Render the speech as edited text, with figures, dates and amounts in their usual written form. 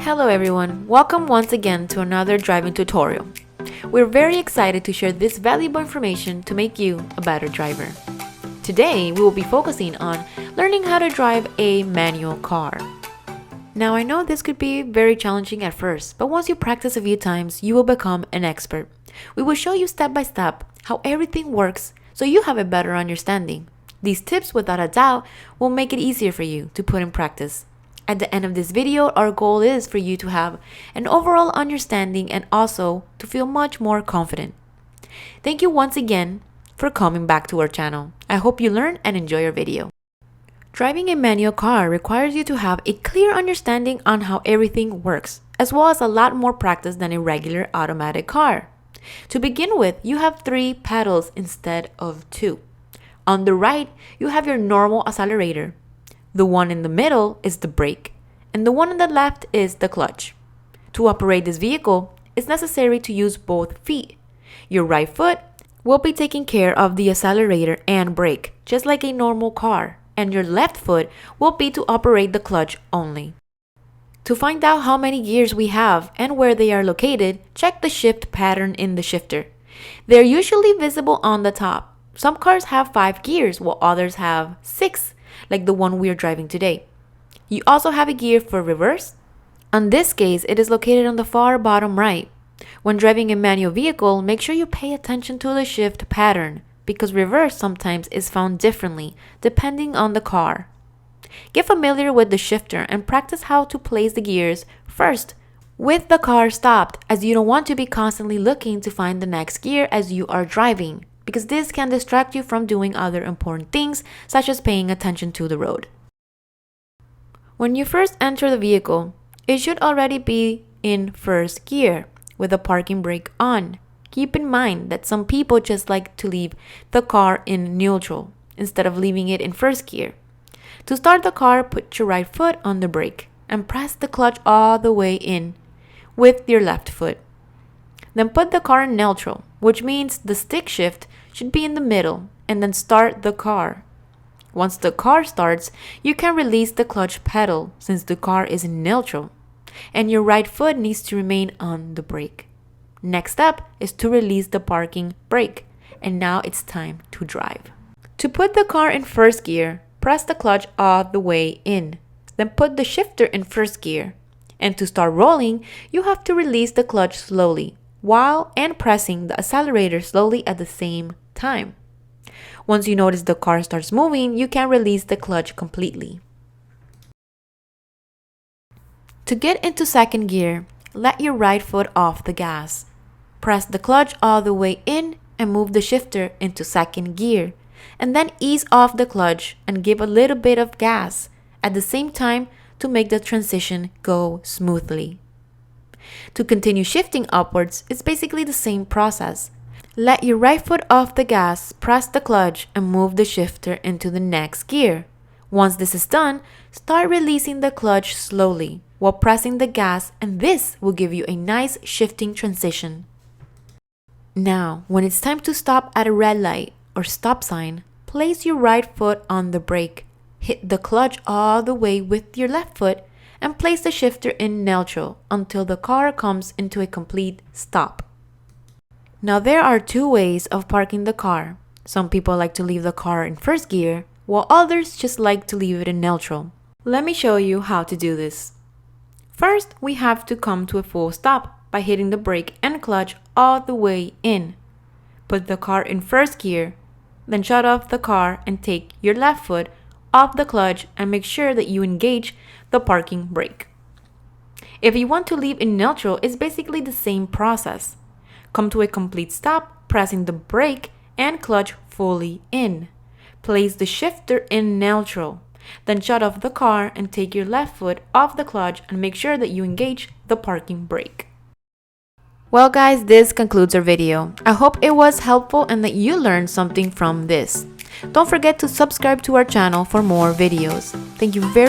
Hello everyone, welcome once again to another driving tutorial. We're very excited to share this valuable information to make you a better driver. Today we will be focusing on learning how to drive a manual car. Now I know this could be very challenging at first, but once you practice a few times, you will become an expert. We will show you step by step how everything works so you have a better understanding. These tips, without a doubt, will make it easier for you to put in practice. At the end of this video, our goal is for you to have an overall understanding and also to feel much more confident. Thank you once again for coming back to our channel. I hope you learn and enjoy our video. Driving a manual car requires you to have a clear understanding on how everything works, as well as a lot more practice than a regular automatic car. To begin with, you have 3 pedals instead of 2. On the right, you have your normal accelerator. The one in the middle is the brake, and the one on the left is the clutch. To operate this vehicle, it's necessary to use both feet. Your right foot will be taking care of the accelerator and brake, just like a normal car, and your left foot will be to operate the clutch only. To find out how many gears we have and where they are located, check the shift pattern in the shifter. They're usually visible on the top. Some cars have 5 gears, while others have 6. Like the one we are driving today. You also have a gear for reverse. In this case, it is located on the far bottom right. When driving a manual vehicle, make sure you pay attention to the shift pattern because reverse sometimes is found differently depending on the car. Get familiar with the shifter and practice how to place the gears first with the car stopped, as you don't want to be constantly looking to find the next gear as you are driving, because this can distract you from doing other important things, such as paying attention to the road. When you first enter the vehicle, it should already be in first gear with the parking brake on. Keep in mind that some people just like to leave the car in neutral instead of leaving it in first gear. To start the car, put your right foot on the brake and press the clutch all the way in with your left foot. Then put the car in neutral, which means the stick shift should be in the middle, and then start the car. Once the car starts, you can release the clutch pedal since the car is in neutral, and your right foot needs to remain on the brake. Next step is to release the parking brake, and now it's time to drive. To put the car in first gear, press the clutch all the way in, then put the shifter in first gear. And to start rolling, you have to release the clutch slowly, while and pressing the accelerator slowly at the same time. Once you notice the car starts moving, you can release the clutch completely. To get into second gear, let your right foot off the gas. Press the clutch all the way in and move the shifter into second gear, and then ease off the clutch and give a little bit of gas at the same time to make the transition go smoothly. To continue shifting upwards, it's basically the same process. Let your right foot off the gas, press the clutch, and move the shifter into the next gear. Once this is done, start releasing the clutch slowly while pressing the gas, and this will give you a nice shifting transition. Now, when it's time to stop at a red light or stop sign, place your right foot on the brake. Hit the clutch all the way with your left foot and place the shifter in neutral until the car comes into a complete stop. Now there are 2 ways of parking the car. Some people like to leave the car in first gear, while others just like to leave it in neutral. Let me show you how to do this. First, we have to come to a full stop by hitting the brake and clutch all the way in. Put the car in first gear, then shut off the car and take your left foot off the clutch and make sure that you engage the parking brake. If you want to leave in neutral, it's basically the same process. Come to a complete stop, pressing the brake and clutch fully in. Place the shifter in neutral. Then shut off the car and take your left foot off the clutch and make sure that you engage the parking brake. Well guys, this concludes our video. I hope it was helpful and that you learned something from this. Don't forget to subscribe to our channel for more videos. Thank you very